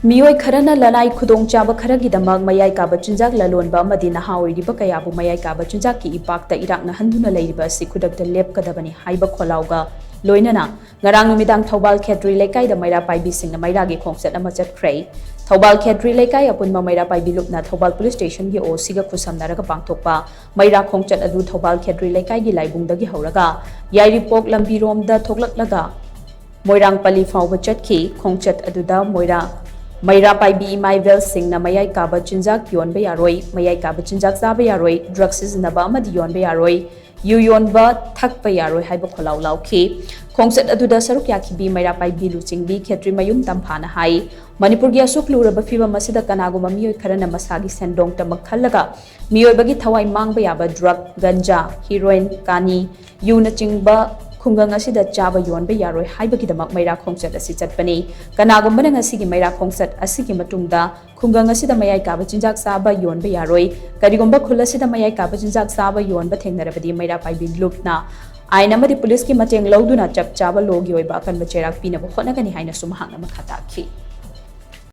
MEEOI Kharna LANAI खुदोंगचाबा खरागिदमाक मयाई काबा चिंजाक लालोनबा अमदि नाहा ओइरिबा KAYABU मयाई काबा चिंजाक की IPAK ता इराकनाहांदुना लेरिबा असि खुदक्ता लेपकादाबानि हाइबा खोलाउगा लोइनाना ngarang numidang Thoubal Kshetri Leikai Da Meira Paibi Shing Meira gi Khongchat ama Chatkhre Thoubal Kshetri Leikai apunma Meira Paibi lupna Thoubal Police Station gi OC ga khusamnaraga pangthokpa Meira Khongchat adu Thoubal Kshetri Leikai gi laibungdagi hauraga yairipok lambiromda thoklaklaga moirang pali fawba chatki Khongchat aduda Meira Paibi Shing na mayai kaba chinjak yonba yaroi mayai kaba chinjak chaba yaroi drugs siznaba amadi yonba yaroi yu yonba thakpa yaroi haiba kholau lauki Khongchat aduda saruk yakhibi Meira Paibi luchingbi Kshetri mayum tamphana hai Manipur gi asuk luraba fiba masida kanaguma MEEOI kharana masagi sendong tamak khallaga MEEOI bagi thawai mangba yaba drug ganja heroin kani yu na chingba khungang asida chaba yonba yaroi haibagidamak Meira Khongchat asi chatpani kanagumba ngasigi Meira Khongchat asigi matungda khungang asida mayai kaba chinjak chaba yonba yaroi karigumba khulasida mayai kaba chinjak chaba yonba thengnarabadi Meira Paibi lupna aina madi police ki mateng lauduna chap chaba logi oiba kan cherak pinaba khonagani haina sumhangna makhata ki